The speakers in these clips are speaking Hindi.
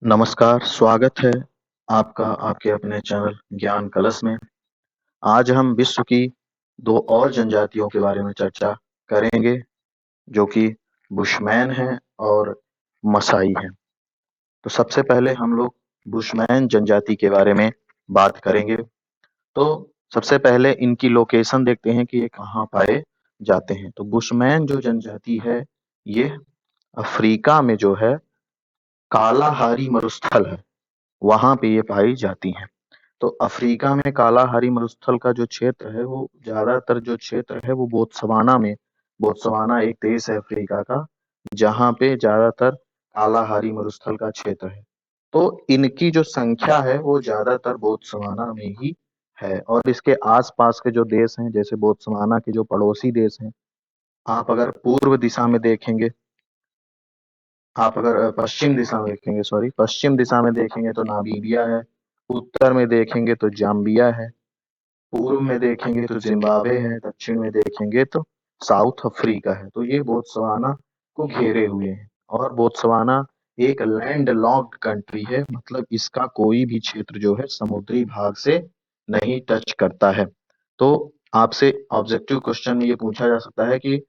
नमस्कार, स्वागत है आपका आपके अपने चैनल ज्ञान कलश में। आज हम विश्व की 2 और जनजातियों के बारे में चर्चा करेंगे, जो कि बुशमैन हैं और मसाई हैं। तो सबसे पहले हम लोग बुशमैन जनजाति के बारे में बात करेंगे। तो सबसे पहले इनकी लोकेशन देखते हैं कि ये कहाँ पाए जाते हैं। तो बुशमैन जो जनजाति है, ये अफ्रीका में जो है कालाहारी मरुस्थल है, वहाँ पे ये पाई जाती हैं। तो अफ्रीका में कालाहारी मरुस्थल का जो क्षेत्र है, वो ज्यादातर जो क्षेत्र है वो बोत्सवाना एक देश है अफ्रीका का, जहाँ पे ज्यादातर कालाहारी मरुस्थल का क्षेत्र है। तो इनकी जो संख्या है वो ज्यादातर बोत्सवाना में ही है, और इसके आसपास के जो देश हैं, जैसे बोत्सवाना के जो पड़ोसी देश हैं, आप अगर पूर्व दिशा में देखेंगे, आप अगर पश्चिम दिशा में देखेंगे, सॉरी, पश्चिम दिशा में देखेंगे तो नामीबिया है, उत्तर में देखेंगे तो जाम्बिया है, पूर्व में देखेंगे तो जिम्बाब्वे है, दक्षिण में देखेंगे तो साउथ अफ्रीका है। तो ये बोत्सवाना को घेरे हुए हैं, और बोत्सवाना एक लैंड लॉक्ड कंट्री है, मतलब इसका कोई भी क्षेत्र जो है समुद्री भाग से नहीं टच करता है। तो आपसे ऑब्जेक्टिव क्वेश्चन ये पूछा जा सकता है कि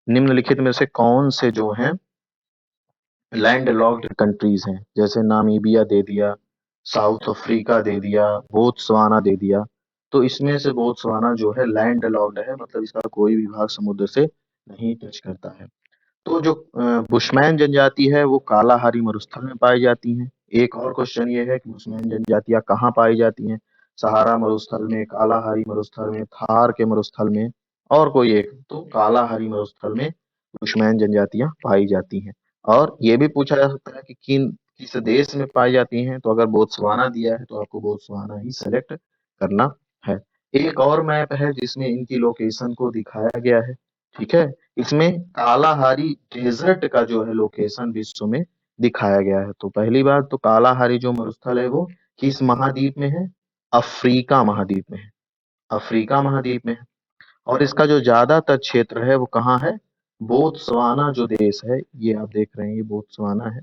निम्नलिखित में से कौन से जो हैं लैंड लॉक्ड कंट्रीज हैं, जैसे नामीबिया दे दिया, साउथ अफ्रीका दे दिया, बोत्सवाना दे दिया। तो इसमें से बोत्सवाना जो है लैंड लॉक्ड है, मतलब इसका कोई भी भाग समुद्र से नहीं टच करता है। तो जो बुशमैन जनजाति है वो कालाहारी मरुस्थल में पाई जाती हैं। एक और क्वेश्चन ये है कि बुशमैन जनजातियां कहाँ पाई जाती हैं? सहारा मरुस्थल में, कालाहारी मरुस्थल में, थार के मरुस्थल में, और कोई एक? तो कालाहारी मरुस्थल में बुशमैन जनजातियां पाई जाती हैं। और ये भी पूछा जा सकता है कि किस देश में पाई जाती हैं, तो अगर बोत्सवाना दिया है तो आपको बोत्सवाना ही सेलेक्ट करना है। एक और मैप है जिसमें इनकी लोकेशन को दिखाया गया है, ठीक है। इसमें कालाहारी डेजर्ट का जो है लोकेशन विश्व में दिखाया गया है। तो पहली बात तो कालाहारी जो मरुस्थल है वो किस महाद्वीप में है? अफ्रीका महाद्वीप में है, अफ्रीका महाद्वीप में है। और इसका जो ज्यादातर क्षेत्र है वो कहाँ है? बोत्सवाना जो देश है, ये आप देख रहे हैं, ये बोत्सवाना है,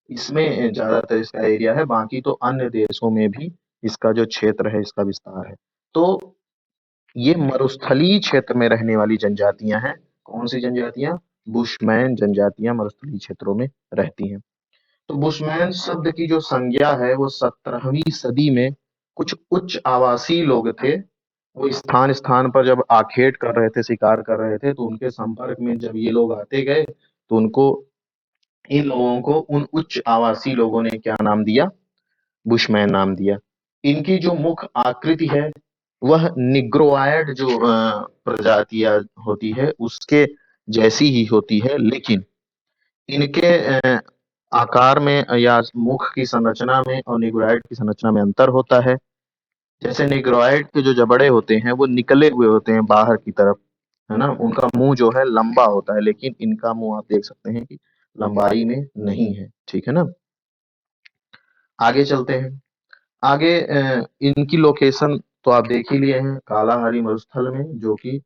इसमें ज्यादातर इसका एरिया है। बाकी तो अन्य देशों में भी इसका जो क्षेत्र है, इसका विस्तार है। तो ये मरुस्थलीय क्षेत्र में रहने वाली जनजातियां हैं। कौन सी जनजातियां? बुशमैन जनजातियां मरुस्थलीय क्षेत्रों में रहती हैं। तो बुशमैन शब्द की जो संज्ञा है वो 17वीं सदी में कुछ उच्च आवासीय लोग थे। वो स्थान स्थान पर जब आखेट कर रहे थे, शिकार कर रहे थे, तो उनके संपर्क में जब ये लोग आते गए, तो उनको इन लोगों को उन उच्च आवासीय लोगों ने क्या नाम दिया? बुशमैन नाम दिया। इनकी जो मुख्य आकृति है वह निग्रोआयड जो प्रजातियां होती है उसके जैसी ही होती है, लेकिन इनके आकार में या मुख की संरचना में और निग्रोइड की संरचना में अंतर होता है। जैसे निग्रोइड के जो जबड़े होते हैं वो निकले हुए होते हैं बाहर की तरफ, है ना, उनका मुंह जो है लंबा होता है, लेकिन इनका मुंह आप देख सकते हैं कि लंबाई में नहीं है, ठीक है ना। आगे चलते हैं। आगे इनकी लोकेशन तो आप देख ही लिए हैं, कालाहारी मरुस्थल में, जो कि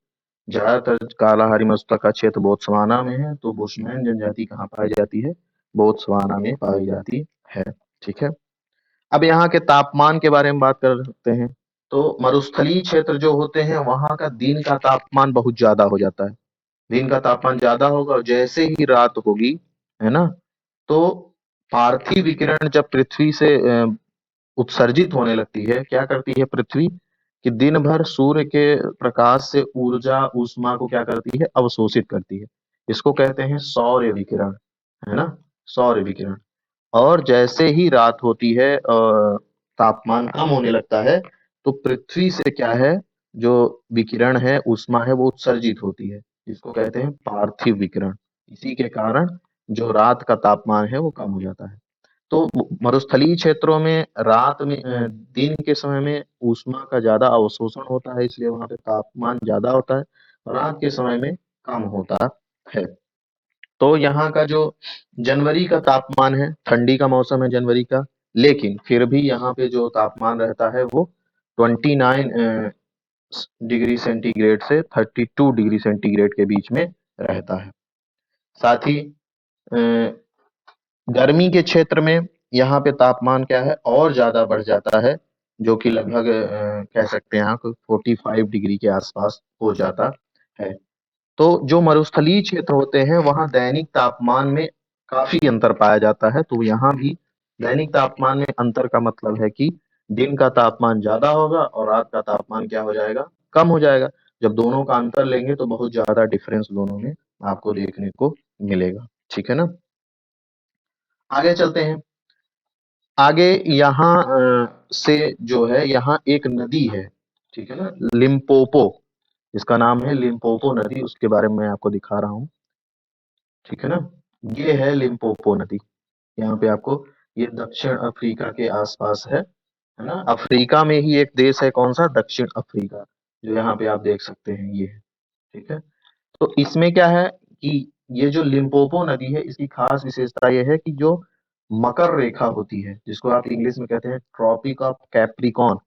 ज्यादातर कालाहारी मरुस्थल का क्षेत्र बोत्सवाना में है। तो बुशमैन जनजाति कहाँ पाई जाती है? बोत्सवाना में पाई जाती है, ठीक है। अब यहाँ के तापमान के बारे में बात कर सकते हैं। तो मरुस्थलीय क्षेत्र जो होते हैं वहां का दिन का तापमान बहुत ज्यादा हो जाता है। दिन का तापमान ज्यादा होगा, और जैसे ही रात होगी, है ना, तो पार्थिव विकिरण जब पृथ्वी से उत्सर्जित होने लगती है, क्या करती है पृथ्वी कि दिन भर सूर्य के प्रकाश से ऊर्जा ऊष्मा को क्या करती है? अवशोषित करती है। इसको कहते हैं सौर्य विकिरण, है ना, सौर्य विकिरण। और जैसे ही रात होती है और तापमान कम होने लगता है, तो पृथ्वी से क्या है, जो विकिरण है, ऊष्मा है, वो उत्सर्जित होती है, जिसको कहते हैं पार्थिव विकिरण। इसी के कारण जो रात का तापमान है वो कम हो जाता है। तो मरुस्थलीय क्षेत्रों में रात में दिन के समय में ऊष्मा का ज्यादा अवशोषण होता है, इसलिए वहां पे तापमान ज्यादा होता है, रात के समय में कम होता है। तो यहाँ का जो जनवरी का तापमान है, ठंडी का मौसम है जनवरी का, लेकिन फिर भी यहाँ पे जो तापमान रहता है वो 29 डिग्री सेंटीग्रेड से 32 डिग्री सेंटीग्रेड के बीच में रहता है। साथ ही अ, गर्मी के क्षेत्र में यहाँ पे तापमान क्या है और ज्यादा बढ़ जाता है, जो कि लगभग कह सकते हैं आप 45 डिग्री के आसपास हो जाता है। तो जो मरुस्थलीय क्षेत्र होते हैं वहां दैनिक तापमान में काफी अंतर पाया जाता है। तो यहाँ भी दैनिक तापमान में अंतर का मतलब है कि दिन का तापमान ज्यादा होगा और रात का तापमान क्या हो जाएगा, कम हो जाएगा। जब दोनों का अंतर लेंगे तो बहुत ज्यादा डिफरेंस दोनों में आपको देखने को मिलेगा। ठीक है ना। आगे चलते हैं। आगे यहाँ से जो है, यहाँ एक नदी है, ठीक है ना, लिम्पोपो। इसका नाम है लिम्पोपो नदी, उसके बारे में मैं आपको दिखा रहा हूँ। ठीक है ना। ये है लिम्पोपो नदी। यहाँ पे आपको, ये दक्षिण अफ्रीका के आसपास है ना। अफ्रीका में ही एक देश है, कौन सा, दक्षिण अफ्रीका, जो यहाँ पे आप देख सकते हैं, ये है। ठीक है। तो इसमें क्या है कि ये जो लिम्पोपो नदी है, इसकी खास विशेषता ये है कि जो मकर रेखा होती है, जिसको आप इंग्लिश में कहते हैं ट्रॉपिक ऑफ कैप्रिकॉर्न,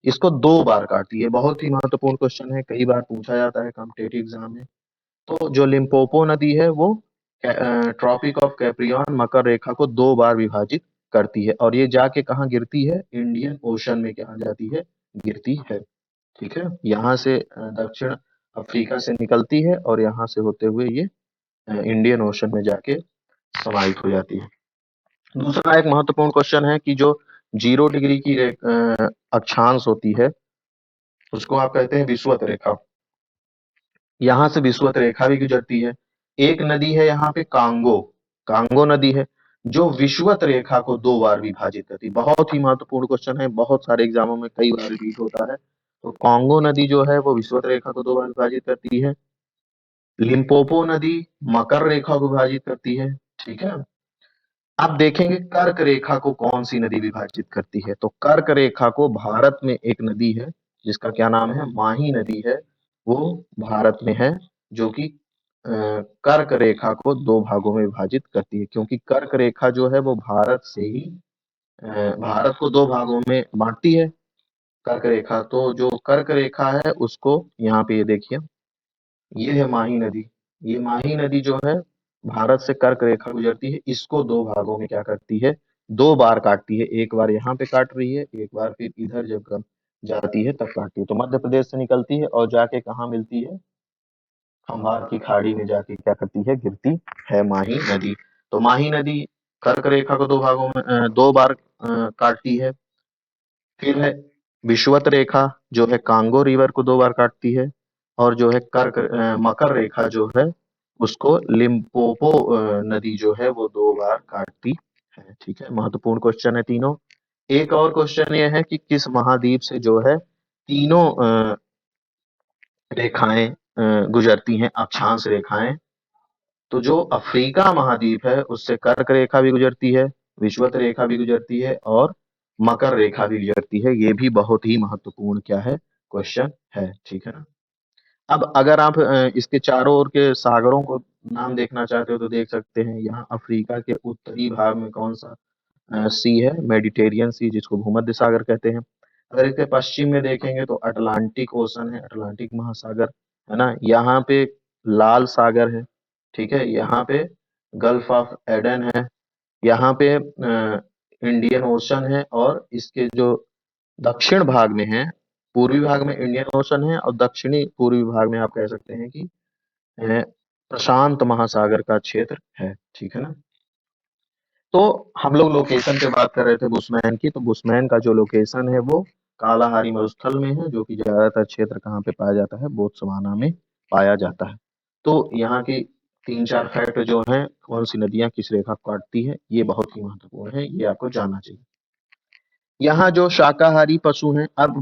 इसको 2 बार काटती है। बहुत ही महत्वपूर्ण क्वेश्चन है, कई बार पूछा जाता है कॉम्पिटिटिव एग्जाम में। तो जो लिम्पोपो नदी है वो ट्रॉपिक ऑफ कैप्रिकॉर्न मकर रेखा को 2 बार विभाजित करती है, और ये जाके कहाँ गिरती है, इंडियन ओशन में कहाँ जाती है, गिरती है। ठीक है। यहाँ से दक्षिण अफ्रीका से निकलती है और यहाँ से होते हुए ये इंडियन ओशन में जाके समाहित हो जाती है। दूसरा एक महत्वपूर्ण क्वेश्चन है कि जो 0 डिग्री की अक्षांश होती है, उसको आप कहते हैं विषुवत रेखा। यहाँ से विषुवत रेखा भी गुजरती है। एक नदी है यहाँ पे कांगो, कांगो नदी है, जो विषुवत रेखा को 2 बार विभाजित करती है। बहुत ही महत्वपूर्ण क्वेश्चन है, बहुत सारे एग्जामों में कई बार रिपीट होता है। तो कांगो नदी जो है वो विषुवत रेखा को 2 बार विभाजित करती है। लिम्पोपो नदी मकर रेखा को विभाजित करती है। ठीक है। आप देखेंगे कर्क रेखा को कौन सी नदी विभाजित करती है, तो कर्क रेखा को भारत में एक नदी है जिसका क्या नाम है, माही नदी है, वो भारत में है, जो कि कर्क रेखा को 2 भागों में विभाजित करती है। क्योंकि कर्क रेखा जो है वो भारत से ही भारत को 2 भागों में बांटती है, कर्क रेखा। तो जो कर्क रेखा है उसको यहाँ पे ये देखिए, ये है माही नदी। ये माही नदी जो है भारत से कर्क रेखा गुजरती है, इसको 2 भागों में क्या करती है, 2 बार काटती है। एक बार यहाँ पे काट रही है, एक बार फिर इधर जब जाती है तब काटती है। तो मध्य प्रदेश से निकलती है और जाके कहाँ मिलती है, खंभात की खाड़ी में जाके क्या करती है, गिरती है माही नदी। तो माही नदी कर्क रेखा को 2 भागों में 2 बार काटती है। फिर है विषुवत रेखा, जो है कांगो रिवर को 2 बार काटती है। और जो है मकर रेखा जो है उसको लिम्पोपो नदी जो है वो 2 बार काटती है। ठीक है। महत्वपूर्ण क्वेश्चन है तीनों। एक और क्वेश्चन ये है कि किस महाद्वीप से जो है तीनों रेखाएं गुजरती हैं, अक्षांश रेखाएं। तो जो अफ्रीका महाद्वीप है उससे कर्क रेखा भी गुजरती है, विषुवत रेखा भी गुजरती है और मकर रेखा भी गुजरती है। ये भी बहुत ही महत्वपूर्ण क्या है, क्वेश्चन है। ठीक है ना। अब अगर आप इसके चारों ओर के सागरों को नाम देखना चाहते हो तो देख सकते हैं। यहाँ अफ्रीका के उत्तरी भाग में कौन सा सी है, मेडिटेरियन सी, जिसको भूमध्य सागर कहते हैं। अगर इसके पश्चिम में देखेंगे तो अटलांटिक ओशन है, अटलांटिक महासागर, है ना। यहाँ पे लाल सागर है, ठीक है। यहाँ पे गल्फ ऑफ एडन है, यहाँ पे इंडियन ओशन है, और इसके जो दक्षिण भाग में है, पूर्वी भाग में इंडियन ओशन है और दक्षिणी पूर्वी भाग में आप कह सकते हैं कि प्रशांत महासागर का क्षेत्र है। ठीक है ना। तो हम लोग लोकेशन पे बात कर रहे थे बुशमैन की। तो बुशमैन का जो लोकेशन है वो कालाहारी मरुस्थल में है, जो कि ज्यादातर क्षेत्र कहाँ पे पाया जाता है, बोत्सवाना में पाया जाता है। तो यहाँ की 3-4 फैक्ट जो हैं, कौन सी नदियां किस रेखा को काटती है, ये बहुत ही महत्वपूर्ण है, ये आपको जानना चाहिए। यहाँ जो शाकाहारी पशु हैं, अब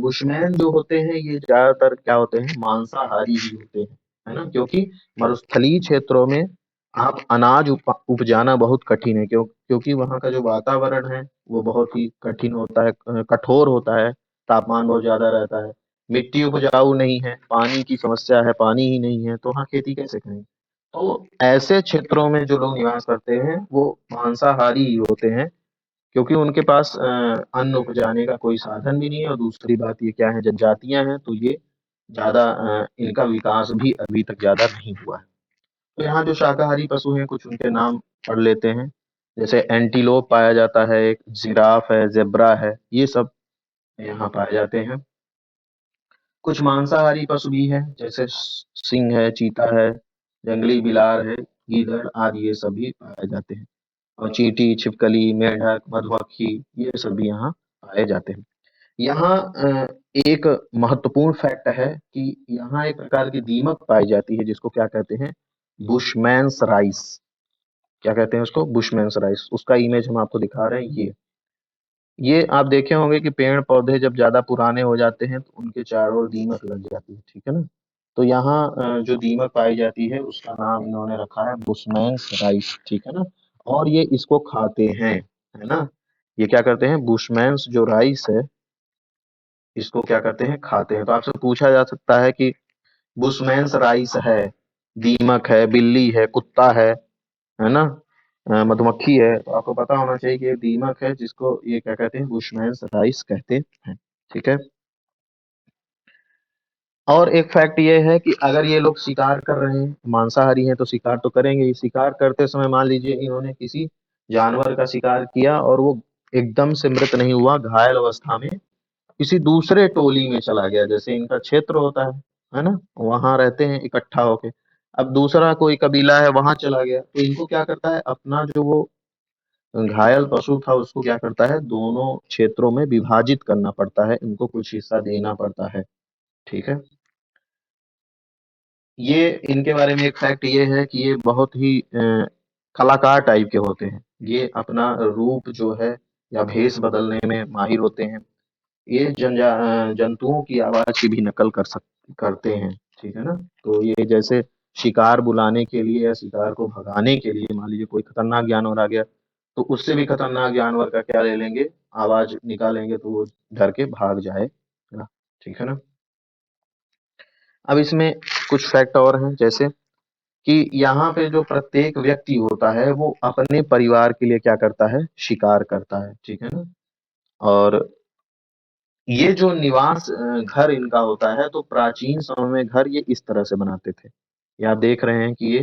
बुशमैन जो होते हैं ये ज्यादातर क्या होते हैं, मांसाहारी ही होते हैं, है ना। क्योंकि मरुस्थलीय क्षेत्रों में आप अनाज उपजाना बहुत कठिन है, क्योंकि वहाँ का जो वातावरण है वो बहुत ही कठिन होता है, कठोर होता है, तापमान बहुत ज्यादा रहता है, मिट्टी उपजाऊ नहीं है, पानी की समस्या है, पानी ही नहीं है, तो वहाँ खेती कैसे करेंगे। तो ऐसे क्षेत्रों में जो लोग निवास करते हैं वो मांसाहारी ही होते हैं, क्योंकि उनके पास अन्न उपजाने का कोई साधन भी नहीं है। और दूसरी बात ये क्या है, जनजातियां हैं तो ये ज्यादा इनका विकास भी अभी तक ज्यादा नहीं हुआ है। तो यहाँ जो शाकाहारी पशु हैं, कुछ उनके नाम पढ़ लेते हैं। जैसे एंटीलोप पाया जाता है, एक जिराफ है, जेब्रा है, ये सब यहाँ पाए जाते हैं। कुछ मांसाहारी पशु भी हैं, जैसे सिंह है, चीता है, जंगली बिलार है, गीदड़ आदि, ये सभी पाए जाते हैं। और चींटी, छिपकली, मेंढक, मधुमक्खी, ये सभी यहाँ पाए जाते हैं। यहाँ एक महत्वपूर्ण फैक्ट है कि यहाँ एक प्रकार की दीमक पाई जाती है, जिसको क्या कहते हैं, बुशमैन्स राइस। क्या कहते हैं उसको? बुशमैन्स राइस। उसका इमेज हम आपको दिखा रहे हैं। ये आप देखे होंगे कि पेड़ पौधे जब ज्यादा पुराने हो जाते हैं तो उनके चारों ओर दीमक लग जाती है, ठीक है ना। तो यहाँ जो दीमक पाई जाती है उसका नाम इन्होंने रखा है बुशमैन्स राइस, ठीक है ना। और ये इसको खाते हैं, है ना। ये क्या करते हैं, बुशमैन्स जो राइस है, इसको क्या करते हैं, खाते हैं। तो आपसे पूछा जा सकता है कि बुशमैन्स राइस है, दीमक है, बिल्ली है, कुत्ता है ना, मधुमक्खी है, तो आपको पता होना चाहिए कि ये दीमक है, जिसको ये क्या कहते हैं, बुशमैन्स राइस कहते हैं, ठीक है। और एक फैक्ट ये है कि अगर ये लोग शिकार कर रहे हैं, मांसाहारी हैं, तो शिकार तो करेंगे ही। शिकार करते समय मान लीजिए इन्होंने किसी जानवर का शिकार किया और वो एकदम से मृत नहीं हुआ, घायल अवस्था में किसी दूसरे टोली में चला गया, जैसे इनका क्षेत्र होता है ना, वहां रहते हैं इकट्ठा होके। अब दूसरा कोई कबीला है वहां चला गया, तो इनको क्या करता है, अपना जो वो घायल पशु था उसको क्या करता है, दोनों क्षेत्रों में विभाजित करना पड़ता है, इनको कुछ हिस्सा देना पड़ता है, ठीक है। ये इनके बारे में एक फैक्ट ये है कि ये बहुत ही कलाकार टाइप के होते हैं। ये अपना रूप जो है या भेष बदलने में माहिर होते हैं। ये जंतुओं की आवाज की भी नकल करते हैं, ठीक है ना। तो ये जैसे शिकार बुलाने के लिए या शिकार को भगाने के लिए मान लीजिए कोई खतरनाक जानवर आ गया, तो उससे भी खतरनाक जानवर का क्या ले लेंगे, आवाज निकालेंगे, तो वो डर के भाग जाएगा, ठीक है ना। अब इसमें कुछ फैक्ट और हैं, जैसे कि यहाँ पे जो प्रत्येक व्यक्ति होता है वो अपने परिवार के लिए क्या करता है, शिकार करता है, ठीक है ना। और ये जो निवास घर इनका होता है, तो प्राचीन समय में घर ये इस तरह से बनाते थे। ये आप देख रहे हैं कि ये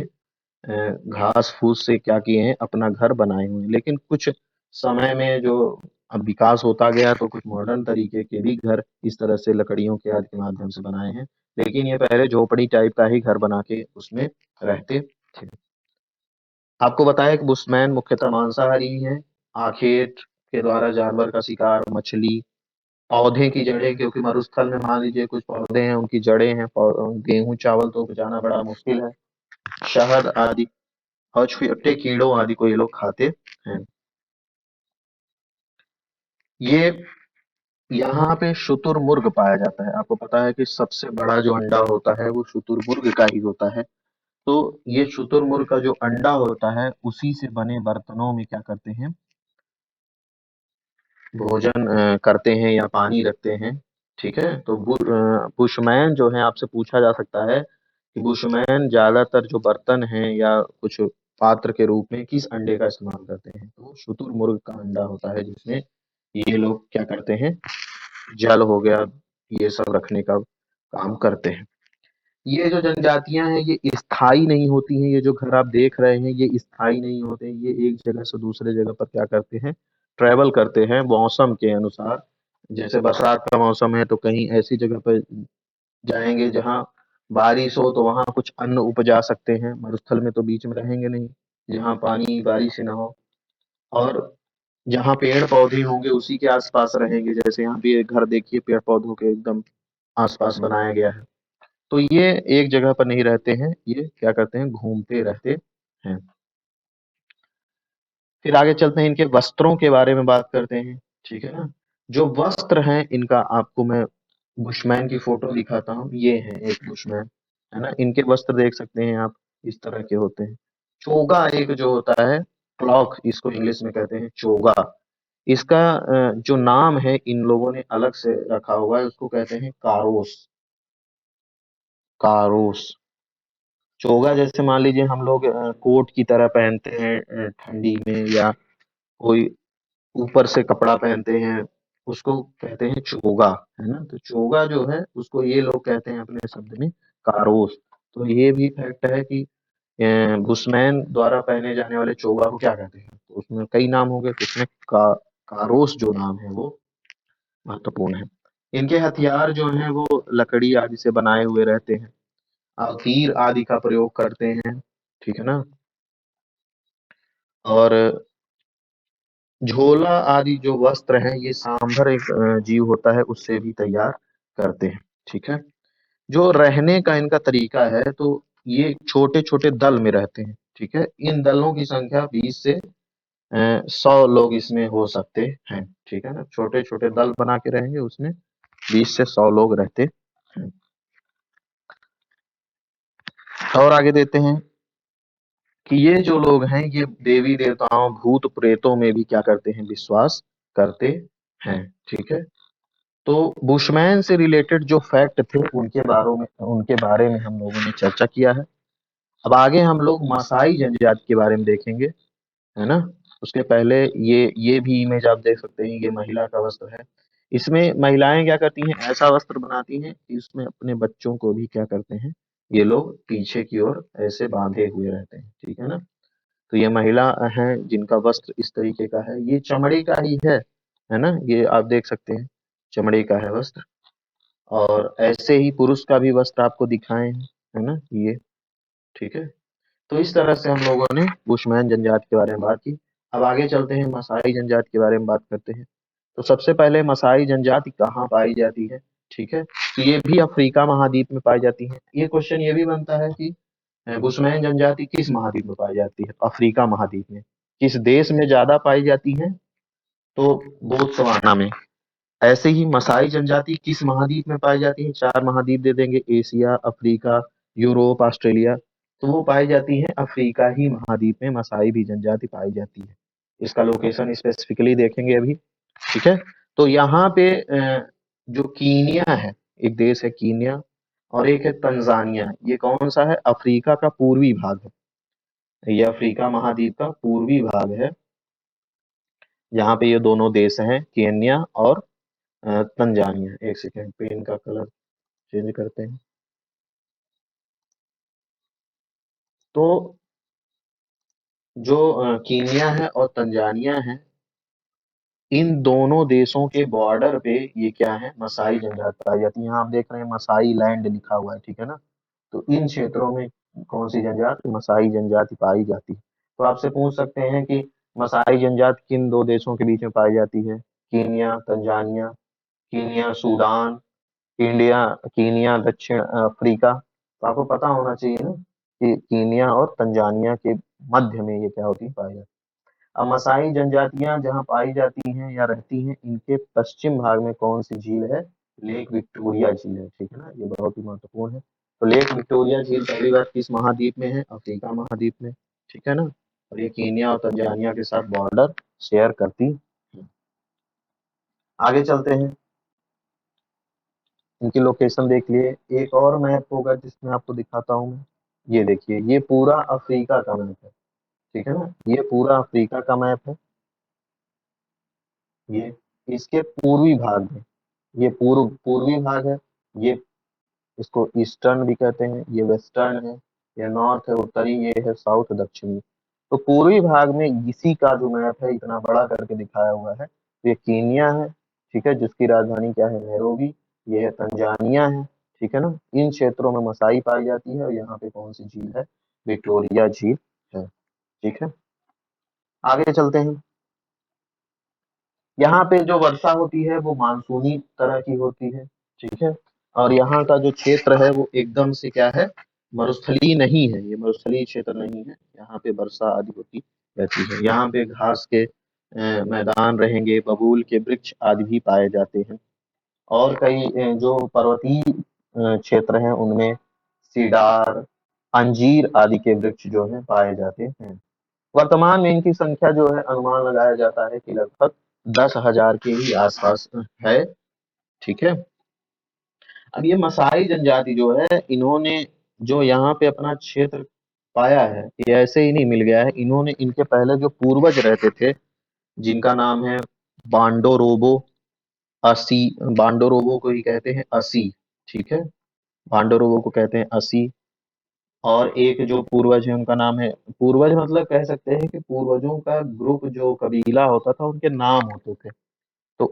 घास फूस से क्या किए हैं, अपना घर बनाए हुए हैं। लेकिन कुछ समय में जो अब विकास होता गया, तो कुछ मॉडर्न तरीके के भी घर इस तरह से लकड़ियों के आदि के माध्यम से बनाए हैं। लेकिन ये पहले झोपड़ी टाइप का ही घर बना के उसमें रहते थे। आपको बताया कि बुशमैन मुख्यतः मांसाहारी हैं। आखेट के द्वारा जानवर का शिकार, मछली, पौधे की जड़ें, क्योंकि मरुस्थल में मान लीजिए कुछ पौधे हैं, उनकी जड़ें हैं, गेहूं चावल तो उपजाना बड़ा मुश्किल है, शहद आदि, और छोटे कीड़ों आदि को ये लोग खाते हैं। ये यहाँ पे शुतुरमुर्ग पाया जाता है। आपको पता है कि सबसे बड़ा जो अंडा होता है वो शुतुरमुर्ग का ही होता है। तो ये शुतुरमुर्ग का जो अंडा होता है, उसी से बने बर्तनों में क्या करते हैं, भोजन करते हैं या पानी रखते हैं, ठीक है। तो बुशमैन जो है, आपसे पूछा जा सकता है कि बुशमैन ज्यादातर जो बर्तन हैं या कुछ पात्र के रूप में किस अंडे का इस्तेमाल करते हैं, तो शुतुरमुर्ग का अंडा होता है, जिसमें ये लोग क्या करते हैं, जल हो गया, ये सब रखने का काम करते हैं। ये जो जनजातियां हैं ये स्थायी नहीं होती हैं। ये जो घर आप देख रहे हैं ये स्थायी नहीं होते हैं। ये एक जगह से दूसरे जगह पर क्या करते हैं, ट्रेवल करते हैं मौसम के अनुसार। जैसे बरसात का मौसम है तो कहीं ऐसी जगह पर जाएंगे जहाँ बारिश हो, तो वहां कुछ अन्न उपजा सकते हैं। मरुस्थल में तो बीच में रहेंगे नहीं, जहाँ पानी बारिश ना हो। और जहाँ पेड़ पौधे होंगे उसी के आसपास रहेंगे। जैसे यहाँ भी एक घर देखिए, पेड़ पौधों के एकदम आसपास बनाया गया है। तो ये एक जगह पर नहीं रहते हैं, ये क्या करते हैं, घूमते रहते हैं। फिर आगे चलते हैं, इनके वस्त्रों के बारे में बात करते हैं, ठीक है ना। जो वस्त्र हैं इनका, आपको मैं बुशमैन की फोटो दिखाता हूँ। ये है एक बुशमैन, है ना। इनके वस्त्र देख सकते हैं आप, इस तरह के होते हैं। चोगा एक जो होता है, क्लॉक इसको इंग्लिश में कहते हैं, चोगा। इसका जो नाम है इन लोगों ने अलग से रखा हुआ है, उसको कहते हैं कारोस। कारोस चोगा, जैसे मान लीजिए हम लोग कोट की तरह पहनते हैं ठंडी में, या कोई ऊपर से कपड़ा पहनते हैं, उसको कहते हैं चोगा, है ना। तो चोगा जो है उसको ये लोग कहते हैं अपने शब्द में कारोस। तो ये भी फैक्ट है कि बुशमैन द्वारा पहने जाने वाले चोगा को क्या कहते हैं? तो उसमें कई नाम हो गए, तो उसमें कारोस जो नाम है वो महत्वपूर्ण है। इनके हथियार जो हैं वो लकड़ी आदि से बनाए हुए रहते हैं, तीर आदि का प्रयोग करते हैं, ठीक है ना। और झोला आदि जो वस्त्र हैं ये सांभर एक जीव होता है उससे भी तैयार करते हैं, ठीक है। जो रहने का इनका तरीका है तो ये छोटे छोटे दल में रहते हैं, ठीक है। इन दलों की संख्या 20 से 100 लोग इसमें हो सकते हैं, ठीक है ना। छोटे छोटे दल बना के रहेंगे, उसमें 20 से 100 लोग रहते हैं। और आगे देते हैं कि ये जो लोग हैं ये देवी देवताओं भूत प्रेतों में भी क्या करते हैं, विश्वास करते हैं, ठीक है। तो बुशमैन से रिलेटेड जो फैक्ट थे उनके बारे में हम लोगों ने चर्चा किया है। अब आगे हम लोग मसाई जनजाति के बारे में देखेंगे, है ना। उसके पहले ये भी इमेज आप देख सकते हैं, ये महिला का वस्त्र है। इसमें महिलाएं क्या करती हैं, ऐसा वस्त्र बनाती हैं कि इसमें अपने बच्चों को भी क्या करते हैं, ये लोग पीछे की ओर ऐसे बांधे हुए रहते हैं, ठीक है ना। तो ये महिला है जिनका वस्त्र इस तरीके का है, ये चमड़े का ही है ना। ये आप देख सकते हैं चमड़े का है वस्त्र। और ऐसे ही पुरुष का भी वस्त्र आपको दिखाए हैं, है ना ये, ठीक है। तो इस तरह से हम लोगों ने बुशमैन जनजाति के बारे में बात की। अब आगे चलते हैं, मसाई जनजाति के बारे में बात करते हैं। तो सबसे पहले मसाई जनजाति कहाँ पाई जाती है, ठीक है। तो ये भी अफ्रीका महाद्वीप में पाई जाती है। ये क्वेश्चन ये भी बनता है कि बुशमैन जनजाति किस महाद्वीप में पाई जाती है, अफ्रीका महाद्वीप में। किस देश में ज्यादा पाई जाती है, तो बोत्सवाना में। ऐसे ही मसाई जनजाति किस महाद्वीप में पाई जाती है, 4 महाद्वीप दे देंगे, एशिया, अफ्रीका, यूरोप, ऑस्ट्रेलिया। तो वो पाई जाती है अफ्रीका ही महाद्वीप में, मसाई भी जनजाति पाई जाती है। इसका लोकेशन स्पेसिफिकली देखेंगे अभी, ठीक है। तो यहाँ पे जो कीनिया है, एक देश है कीनिया, और एक है तंजानिया। ये कौन सा है, अफ्रीका का पूर्वी भाग है। ये अफ्रीका महाद्वीप का पूर्वी भाग है, जहाँ पे ये दोनों देश हैं, केन्या और तंजानिया। एक सेकेंड, पेन का कलर चेंज करते हैं। तो जो कीनिया है और तंजानिया है, इन दोनों देशों के बॉर्डर पे ये क्या है, मसाई जनजाति पाई जाती है। यहाँ आप देख रहे हैं मसाई लैंड लिखा हुआ है, ठीक है ना। तो इन क्षेत्रों में कौन सी जनजाति, मसाई जनजाति पाई जाती है। तो आपसे पूछ सकते हैं कि मसाई जनजाति किन 2 देशों के बीच में पाई जाती है, Kenya, Tanzania. Kenya Sudan, India, Kenya दक्षिण अफ्रीका। तो आपको पता होना चाहिए ना कि कीनिया और तंजानिया के मध्य में ये क्या होती है, पाई जाती है। अब मसाई जनजातियां जहाँ पाई जाती हैं या रहती हैं, इनके पश्चिम भाग में कौन सी झील है, लेक विक्टोरिया झील है, ठीक है ना। ये बहुत ही महत्वपूर्ण है। तो लेक विक्टोरिया झील पहली बार किस महाद्वीप में है, अफ्रीका महाद्वीप में, ठीक है ना। और ये कीनिया और तंजानिया के साथ बॉर्डर शेयर करती है। आगे चलते हैं, इनकी लोकेशन देख लिए। एक और मैप होगा जिसमें आपको दिखाता हूँ मैं। ये देखिए, ये पूरा अफ्रीका का मैप है, ठीक है ना। ये पूरा अफ्रीका का मैप है। ये इसके पूर्वी भाग में, ये पूर्वी भाग है। ये इसको ईस्टर्न भी कहते हैं, ये वेस्टर्न है, ये नॉर्थ है, उत्तरी, ये है साउथ, दक्षिणी। तो पूर्वी भाग में इसी का जो मैप है इतना बड़ा करके दिखाया हुआ है। ये कीनिया है, ठीक है, जिसकी राजधानी क्या है, नैरोबी। ये है तंजानिया है, ठीक है ना। इन क्षेत्रों में मसाई पाई जाती है, और यहाँ पे कौन सी झील है, विक्टोरिया झील है, ठीक है। आगे चलते हैं। यहाँ पे जो वर्षा होती है वो मानसूनी तरह की होती है, ठीक है। और यहाँ का जो क्षेत्र है वो एकदम से क्या है, मरुस्थलीय नहीं है, ये मरुस्थलीय क्षेत्र नहीं है। यहाँ पे वर्षा आदि होती रहती है। यहाँ पे घास के मैदान रहेंगे, बबूल के वृक्ष आदि भी पाए जाते हैं। और कई जो पर्वतीय क्षेत्र हैं उनमें सीडार, अंजीर आदि के वृक्ष जो है पाए जाते हैं। वर्तमान में इनकी संख्या जो है, अनुमान लगाया जाता है कि लगभग 10,000 के ही आसपास है, ठीक है। अब ये मसाई जनजाति जो है, इन्होंने जो यहाँ पे अपना क्षेत्र पाया है, ये ऐसे ही नहीं मिल गया है। इन्होंने, इनके पहले जो पूर्वज रहते थे, जिनका नाम है बांडोरोबो असी, बांडोरोबो को ही कहते हैं असी, ठीक है। बांडोरोबो को कहते हैं असी। और एक जो पूर्वज है उनका नाम है, पूर्वज मतलब कह सकते हैं कि पूर्वजों का ग्रुप जो कबीला होता था उनके नाम होते थे। तो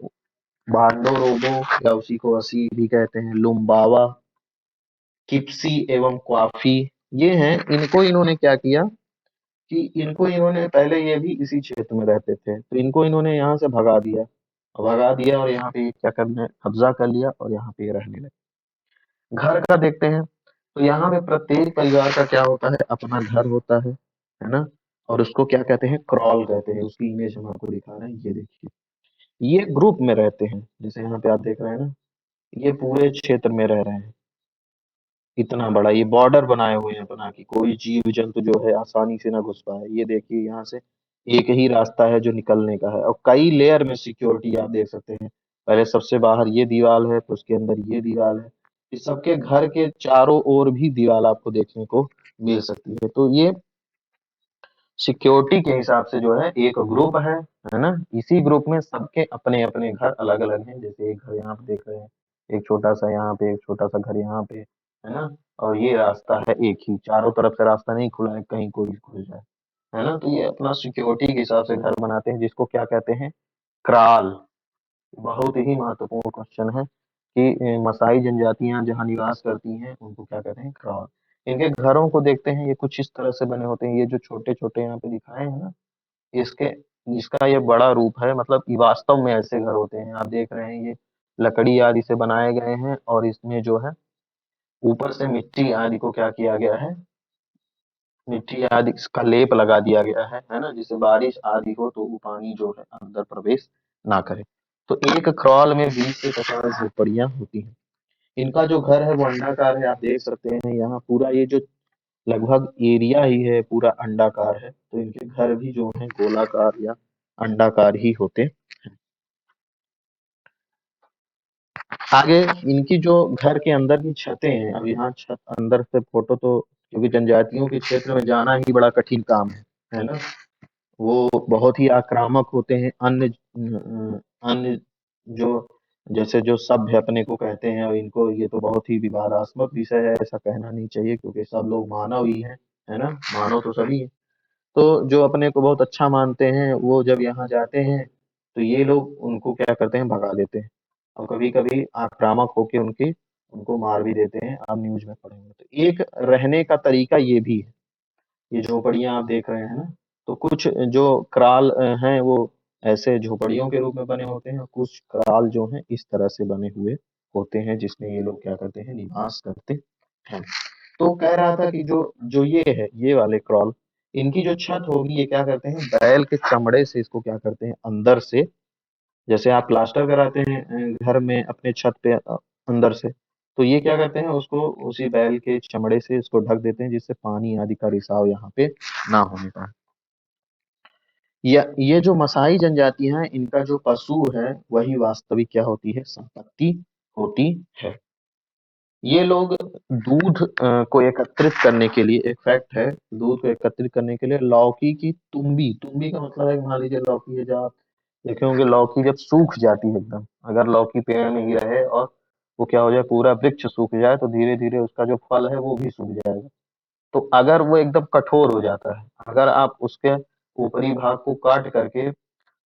बांडो रोबो या उसी को असी भी कहते हैं, लुम्बावा, किप्सी एवं क्वाफी, ये हैं। इनको इन्होंने क्या किया कि इनको इन्होंने पहले, ये भी इसी क्षेत्र में रहते थे, तो इनको इन्होंने यहाँ से भगा दिया और यहाँ पे क्या करने कब्जा कर लिया और यहाँ पे ये रहने लगे। घर का देखते हैं, तो यहाँ पे प्रत्येक परिवार का क्या होता है, अपना घर होता है ना। और उसको क्या कहते हैं, क्रॉल कहते हैं। उसकी इमेज हम आपको दिखा रहे हैं, ये देखिए। ये ग्रुप में रहते हैं, जैसे यहाँ पे आप देख रहे हैं ना, ये पूरे क्षेत्र में रह रहे हैं। इतना बड़ा ये बॉर्डर बनाए हुए हैं अपना, कि कोई जीव जंतु जो है आसानी से ना घुस पाए। ये देखिए यहाँ से एक ही रास्ता है जो निकलने का है, और कई लेयर में सिक्योरिटी आप देख सकते हैं। पहले सबसे बाहर ये दीवार है, फिर उसके अंदर ये दीवार है। इस सबके घर के चारों ओर भी दीवार आपको देखने को मिल सकती है। तो ये सिक्योरिटी के हिसाब से जो है एक ग्रुप है ना। इसी ग्रुप में सबके अपने अपने घर अलग अलग हैं। जैसे एक घर यहाँ पे देख रहे हैं, एक छोटा सा यहाँ पे, एक छोटा सा घर यहाँ पे, है ना। और ये रास्ता है एक ही, चारों तरफ से रास्ता नहीं खुला है, कहीं कोई घुस जाए, है ना। तो ये अपना सिक्योरिटी के हिसाब से घर बनाते हैं, जिसको क्या कहते हैं, क्राल। बहुत ही महत्वपूर्ण क्वेश्चन है कि मसाई जनजातियां जहाँ निवास करती हैं उनको क्या कहते हैं, क्राल। इनके घरों को देखते हैं, ये कुछ इस तरह से बने होते हैं। ये जो छोटे छोटे यहाँ पे दिखाए हैं ना, इसके इसका ये बड़ा रूप है, मतलब ये वास्तव में ऐसे घर होते हैं। आप देख रहे हैं ये लकड़ी आदि से बनाए गए हैं, और इसमें जो है ऊपर से मिट्टी आदि को क्या किया गया है, मिट्टी आदि का लेप लगा दिया गया है ना, जिससे बारिश आदि हो तो वो पानी जो है अंदर प्रवेश ना करे। तो एक क्रॉल में 20 से 50 झोपड़ियां होती हैं। इनका जो घर है वो अंडाकार है, आप देख सकते हैं यहाँ पूरा ये जो लगभग एरिया ही है पूरा अंडाकार है। तो इनके घर भी जो है गोलाकार या अंडाकार ही होते। आगे इनकी जो घर के अंदर की छतें हैं, अब यहाँ छत अंदर से फोटो तो, क्योंकि जनजातियों के क्षेत्र में जाना ही बड़ा कठिन काम है ना। वो बहुत ही आक्रामक होते हैं। अन्य जो, जैसे जो सभ्य अपने को कहते हैं, और इनको ये तो बहुत ही विवादास्पद विषय है, ऐसा कहना नहीं चाहिए, क्योंकि सब लोग मानव ही हैं, है ना। मानव तो सभी है। तो जो अपने को बहुत अच्छा मानते हैं, वो जब यहाँ जाते हैं तो ये लोग उनको क्या करते हैं, भगा देते हैं। और कभी कभी आक्रामक होके उनको मार भी देते हैं। आप न्यूज में पढ़ेंगे। तो एक रहने का तरीका ये भी है। ये झोपड़ियां आप देख रहे हैं ना, तो कुछ जो क्राल हैं वो ऐसे झोपड़ियों के रूप में बने होते हैं, और कुछ क्राल जो हैं इस तरह से बने हुए होते हैं, जिसमें ये लोग क्या करते हैं, निवास करते हैं। तो कह रहा था कि जो जो ये है, ये वाले क्रॉल, इनकी जो छत होगी, ये क्या करते हैं, बैल के चमड़े से इसको क्या करते हैं, अंदर से, जैसे आप प्लास्टर कराते हैं घर में अपने छत पे अंदर से, तो ये क्या करते हैं, उसको उसी बैल के चमड़े से इसको ढक देते हैं, जिससे पानी आदि का रिसाव यहाँ पे ना होने पाए। ये जो मसाई जनजातियां हैं, इनका जो पशु है वही वास्तविक क्या होती है, संपत्ति होती है। ये लोग दूध को एकत्रित करने के लिए, एक फैक्ट है, दूध को एकत्रित करने के लिए लौकी की तुम्बी, तुम्बी का मतलब है, मान लीजिए लौकी है, जब आप देखे होंगे लौकी जब सूख जाती है एकदम, अगर लौकी पेड़ में ही रहे और वो क्या हो जाए, पूरा वृक्ष सूख जाए, तो धीरे धीरे उसका जो फल है वो भी सूख जाएगा। तो अगर वो एकदम कठोर हो जाता है, अगर आप उसके ऊपरी भाग को काट करके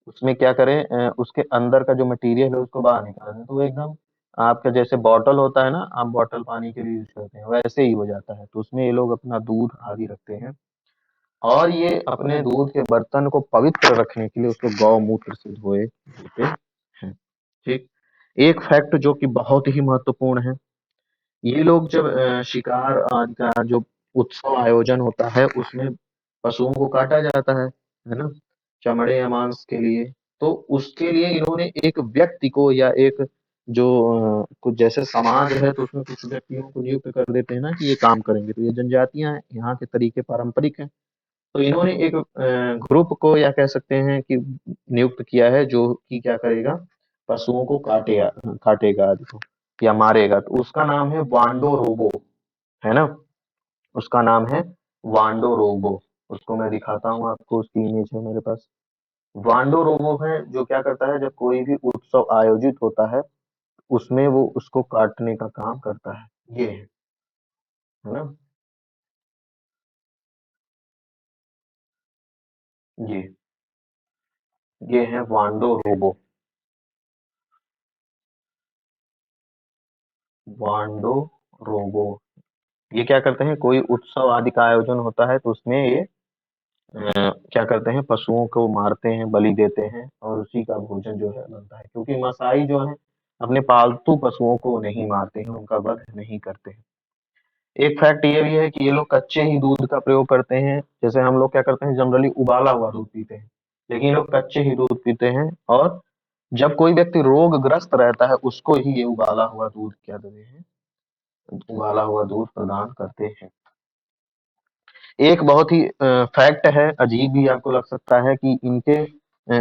उसमें क्या करें, उसके अंदर का जो मटेरियल है उसको बाहर निकाल दें, तो वो एकदम आपका जैसे बॉटल होता है ना, आप बॉटल पानी के लिए यूज करते हैं, वैसे ही हो जाता है। तो उसमें ये लोग अपना दूध आदि रखते हैं, और ये अपने दूध के बर्तन को पवित्र रखने के लिए उसको गौमूत्र से धोए धोते हैं। ठीक। एक फैक्ट जो कि बहुत ही महत्वपूर्ण है, ये लोग जब शिकार आदि का जो उत्सव आयोजन होता है, उसमें पशुओं को काटा जाता है ना, चमड़े या मांस के लिए। तो उसके लिए इन्होंने एक व्यक्ति को, या एक जो कुछ जैसे समाज है, तो उसमें कुछ व्यक्तियों को नियुक्त कर देते हैं ना, कि ये काम करेंगे। तो ये जनजातियां हैं, यहाँ के तरीके पारंपरिक हैं। तो इन्होंने एक ग्रुप को, या कह सकते हैं कि नियुक्त किया है, जो कि क्या करेगा, पशुओं को काटेगा आदि को, या मारेगा। तो उसका नाम है वांडो रोबो, है ना। उसका नाम है वांडो रोबो। उसको मैं दिखाता हूँ आपको, उसकी इमेज है मेरे पास। वांडो रोबो है जो क्या करता है, जब कोई भी उत्सव आयोजित होता है उसमें वो उसको काटने का काम करता है। ये है ना। जी, ये है वांडो रोबो। वांडो रोबो ये क्या करते हैं, कोई उत्सव आदि का आयोजन होता है तो उसमें ये क्या करते हैं, पशुओं को मारते हैं, बलि देते हैं और उसी का भोजन जो है बनता है, क्योंकि मसाई जो है अपने पालतू पशुओं को नहीं मारते हैं, उनका वध नहीं करते हैं। एक फैक्ट ये भी है कि ये लोग कच्चे ही दूध का प्रयोग करते हैं। जैसे हम लोग क्या करते हैं, जनरली उबाला हुआ दूध पीते हैं, लेकिन ये लोग कच्चे ही दूध पीते हैं। और जब कोई व्यक्ति रोगग्रस्त रहता है उसको ही ये उबाला हुआ दूध क्या देते हैं, उबाला हुआ दूध प्रदान करते हैं। एक बहुत ही फैक्ट है, अजीब भी आपको लग सकता है, कि इनके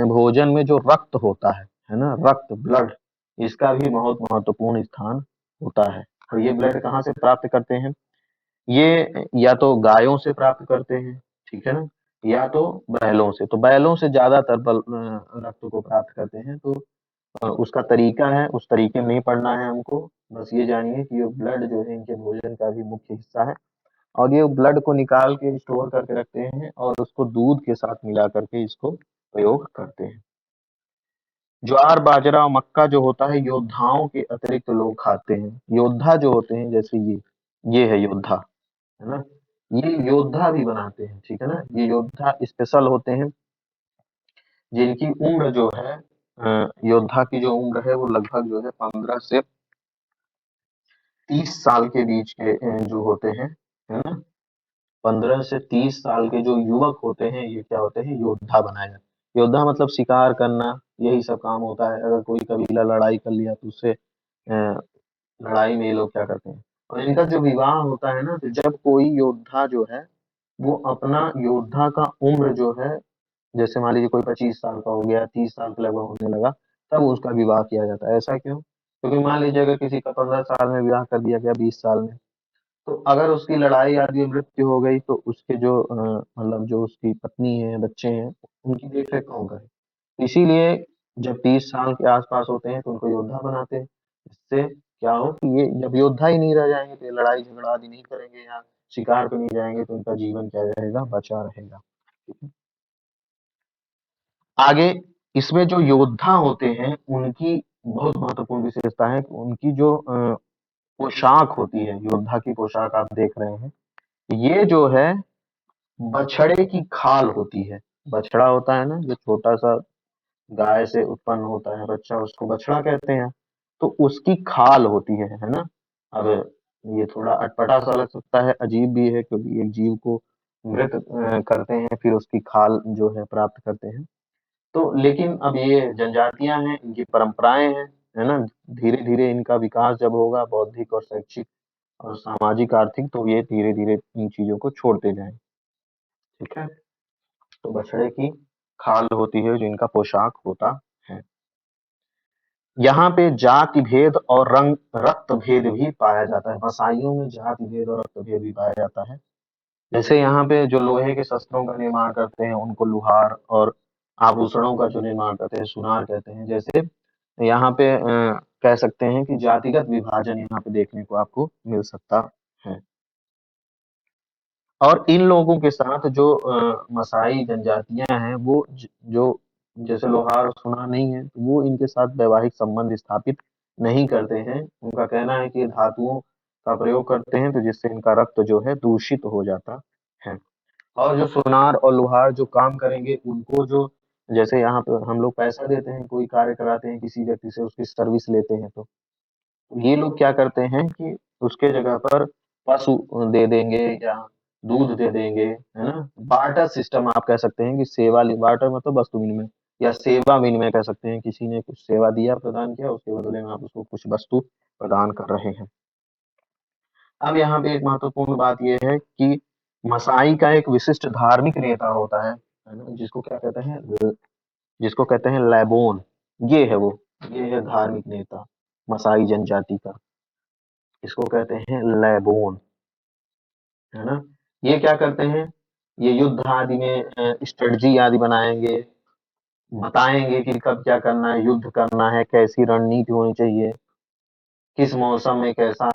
भोजन में जो रक्त होता है ना, रक्त, ब्लड, इसका भी बहुत महत्वपूर्ण स्थान होता है। और ये ब्लड कहाँ से प्राप्त करते हैं, ये या तो गायों से प्राप्त करते हैं, ठीक है ना, या तो बैलों से। तो बैलों से ज्यादातर रक्त को प्राप्त करते हैं। तो उसका तरीका है, उस तरीके में नहीं पढ़ना है हमको, बस ये जानिए कि ये ब्लड जो है इनके भोजन का भी मुख्य हिस्सा है। और ये ब्लड को निकाल के स्टोर करके रखते हैं और उसको दूध के साथ मिला करके इसको प्रयोग करते हैं। ज्वार, बाजरा और मक्का जो होता है योद्धाओं के अतिरिक्त लोग खाते हैं। योद्धा जो होते हैं, जैसे ये है योद्धा, है ना, ये योद्धा भी बनाते हैं, ठीक है ना। ये योद्धा स्पेशल होते हैं जिनकी उम्र जो है योद्धा की जो उम्र है वो लगभग जो है 15 से 30 साल के बीच के जो होते हैं, है ना, 15 से 30 साल के जो युवक होते हैं ये क्या होते हैं, योद्धा बनाए जाते हैं। योद्धा मतलब शिकार करना, यही सब काम होता है। अगर कोई कबीला लड़ाई कर लिया तो उससे लड़ाई में ये लोग क्या करते हैं। और इनका जो विवाह होता है ना, तो जब कोई योद्धा जो है वो अपना योद्धा का उम्र जो है, जैसे मान लीजिए कोई 25 साल का हो गया, 30 साल के लगभग होने लगा, तब उसका विवाह किया जाता है। ऐसा क्यों? क्योंकि मान लीजिए अगर किसी का 15 साल में विवाह कर दिया गया, 20 साल में, तो अगर उसकी लड़ाई आदि में मृत्यु हो गई तो उसके जो मतलब जो उसकी पत्नी है, बच्चे हैं, उनकी देख-रेख कौन करे? इसीलिए जब 30 साल के आस-पास होते हैं तो उनको योद्धा बनाते हैं। इससे क्या हो कि ये जब योद्धा ही नहीं रह जाएँगे तो ये लड़ाई झगड़ा आदि नहीं करेंगे या शिकार पे नहीं जाएँगे, तो उनका जीवन क्या रहेगा? बचा रहेगा। ठीक है? आगे इसमें जो योद्धा होते हैं उनकी बहुत महत्वपूर्ण विशेषता है कि उनकी जो पोशाक होती है, योद्धा की पोशाक आप देख रहे हैं, ये जो है बछड़े की खाल होती है। बछड़ा होता है ना, जो छोटा-सा गाय से उत्पन्न होता है बच्चा, उसको बछड़ा कहते हैं। तो उसकी खाल होती है ना? अब ये थोड़ा अटपटा-सा लग सकता है, अजीब भी है, क्योंकि एक जीव को मृत करते हैं, फिर उसकी खाल जो है प्राप्त करते हैं। तो लेकिन अब ये जनजातियाँ हैं, इनकी परंपराएँ हैं, है ना? धीरे-धीरे इनका विकास जब होगा बौद्धिक और शैक्षिक और सामाजिक, आर्थिक, तो ये धीरे-धीरे इन चीज़ों को छोड़ते जाएँगे, ठीक है? तो बछड़े की खाल होती है जो इनका पोशाक होता है। यहाँ पे जाति भेद और रंग रक्त भेद भी पाया जाता है। मसाइयों में जाति भेद और रक्त भेद भी पाया जाता है। जैसे यहाँ पे जो लोहे के शस्त्रों का निर्माण करते हैं उनको लुहार, और आभूषणों का जो निर्माण करते हैं सुनार कहते हैं। जैसे यहाँ पे कह सकते हैं कि जातिगत विभाजन यहाँ पे देखने को आपको मिल सकता है। और इन लोगों के साथ जो मसाई जनजातियां हैं वो जो जैसे लोहार और सुनार नहीं है, तो वो इनके साथ वैवाहिक संबंध स्थापित नहीं करते हैं। उनका कहना है कि ये धातुओं का प्रयोग करते हैं तो जिससे इनका रक्त जो है दूषित हो जाता है। और जो सुनार और लोहार जो काम करेंगे उनको जो, जैसे यहाँ पे हम लोग पैसा देते हैं, कोई कार्य कराते हैं किसी व्यक्ति से, उसकी सर्विस लेते हैं, तो ये लोग क्या करते हैं कि उसके जगह पर पशु दे देंगे या दूध दे देंगे, है ना। बार्टर सिस्टम आप कह सकते हैं कि बार्टर मतलब वस्तु विनिमय या सेवा विनिमय कह सकते हैं। किसी ने कुछ सेवा दिया, प्रदान किया, उसके बदले में आप उसको कुछ वस्तु प्रदान कर रहे हैं। अब यहाँ पे एक महत्वपूर्ण बात ये है कि मसाई का एक विशिष्ट धार्मिक नेता होता है ना, जिसको क्या कहते हैं, जिसको कहते हैं लैबोन। ये है वो, ये है धार्मिक नेता मसाई जनजाति का, इसको कहते हैं लैबोन, है ना। ये क्या करते हैं, ये युद्ध आदि में स्ट्रेटजी आदि बनाएंगे, बताएंगे कि कब क्या करना है, युद्ध करना है, कैसी रणनीति होनी चाहिए, किस मौसम में कैसा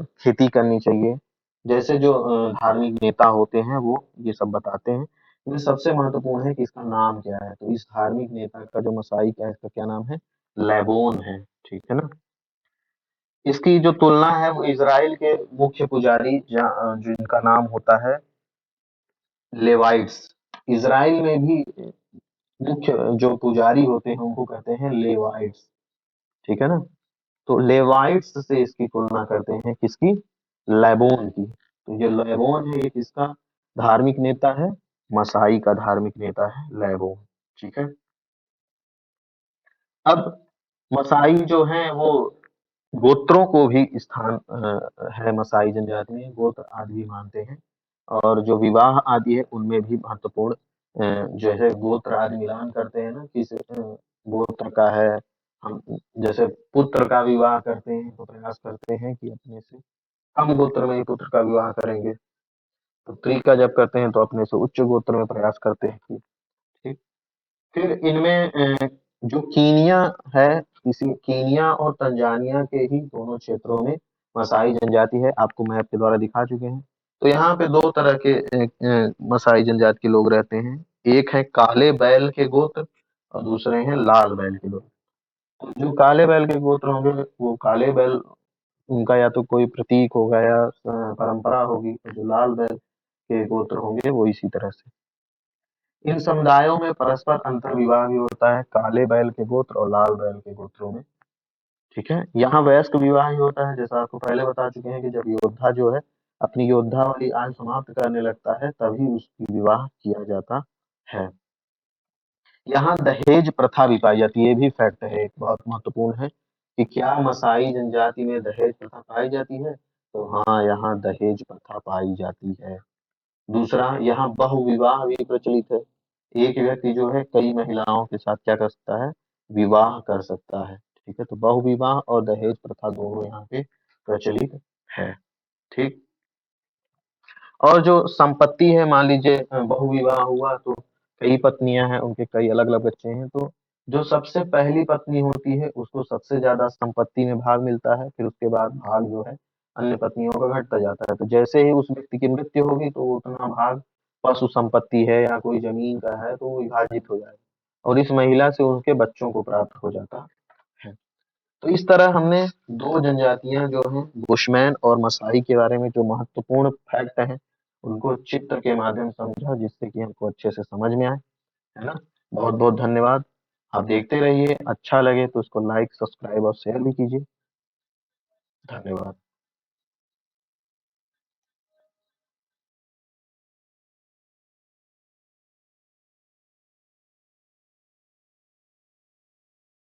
खेती करनी चाहिए। जैसे जो धार्मिक नेता होते हैं वो ये सब बताते हैं। ये सबसे महत्वपूर्ण है कि इसका नाम क्या है। तो इस धार्मिक नेता का जो मसाई का है, इसका क्या नाम है? लेबोन है। ठीक है ना। इसकी जो तुलना है वो इज़राइल के मुख्य पुजारी जिनका नाम होता है लेवाइट्स। इज़राइल में भी मुख्य जो पुजारी होते हैं उनको कहते हैं लेवाइट्स। ठीक है ना। तो लेवाइट्स से इसकी तुलना करते हैं किसकी? लेबोन की। तो ये लेबोन है, ये किसका धार्मिक नेता है? मसाई का धार्मिक नेता है लेबोन। ठीक है। अब मसाई जो हैं वो गोत्रों को भी स्थान है मसाई जनजाति में, गोत्र आदि भी मानते हैं। और जो विवाह आदि है उनमें भी महत्वपूर्ण जो है गोत्र आदि मिलान करते हैं ना, किस गोत्र का है। हम जैसे पुत्र का विवाह करते हैं तो प्रयास करते हैं कि अपने से कम गोत्र में ही पुत्र का विवाह करेंगे। पुत्री का जब करते हैं तो अपने से उच्च गोत्र में प्रयास करते हैं कि ठीक। फिर इनमें जो कीनिया है, इसी कीनिया और तंजानिया के ही दोनों क्षेत्रों में मसाई जनजाति है, आपको मैप के द्वारा दिखा चुके हैं। तो यहाँ पे दो तरह के मसाई जनजाति के लोग रहते हैं। एक है काले बैल के गोत्र और दूसरे हैं लाल बैल के गोत्र। तो जो काले बैल के गोत्र होंगे वो काले बैल, उनका या तो कोई प्रतीक होगा या परंपरा होगी। और जो लाल बैल के गोत्र होंगे वो इसी तरह से। इन समुदायों में परस्पर अंतर विवाह भी होता है, काले बैल के गोत्र और लाल बैल के गोत्रों में। ठीक है। यहाँ वयस्क विवाह ही होता है, जैसा आपको पहले बता चुके हैं कि जब योद्धा जो है अपनी योद्धा वाली आयु समाप्त करने लगता है तभी उसकी विवाह किया जाता है। यहाँ दहेज प्रथा भी पाई जाती है, ये भी फैक्ट है, एक बहुत महत्वपूर्ण है कि क्या मसाई जनजाति में दहेज प्रथा पाई जाती है? तो हाँ, यहाँ दहेज प्रथा पाई जाती है। दूसरा, यहाँ बहुविवाह भी प्रचलित है। एक व्यक्ति जो है कई महिलाओं के साथ क्या कर सकता है? विवाह कर सकता है। ठीक है। तो बहुविवाह और दहेज प्रथा दोनों यहाँ पे प्रचलित है। ठीक। और जो संपत्ति है, मान लीजिए बहुविवाह हुआ तो कई पत्नियां हैं, उनके कई अलग अलग बच्चे हैं। तो जो सबसे पहली पत्नी होती है उसको सबसे ज्यादा संपत्ति में भाग मिलता है, फिर उसके बाद भाग जो है अन्य पत्नियों का घटता जाता है। तो जैसे ही उस व्यक्ति की मृत्यु होगी तो वो उतना भाग पशु संपत्ति है या कोई जमीन का है तो वो विभाजित हो जाएगा और इस महिला से उनके बच्चों को प्राप्त हो जाता है। तो इस तरह हमने दो जनजातियां जो हैं बुशमैन और मसाई के बारे में जो महत्वपूर्ण फैक्ट हैं उनको चित्र के माध्यम से समझा, जिससे कि हमको अच्छे से समझ में आए। है ना। बहुत बहुत धन्यवाद। आप देखते रहिए, अच्छा लगे तो इसको लाइक सब्सक्राइब और शेयर भी कीजिए। धन्यवाद।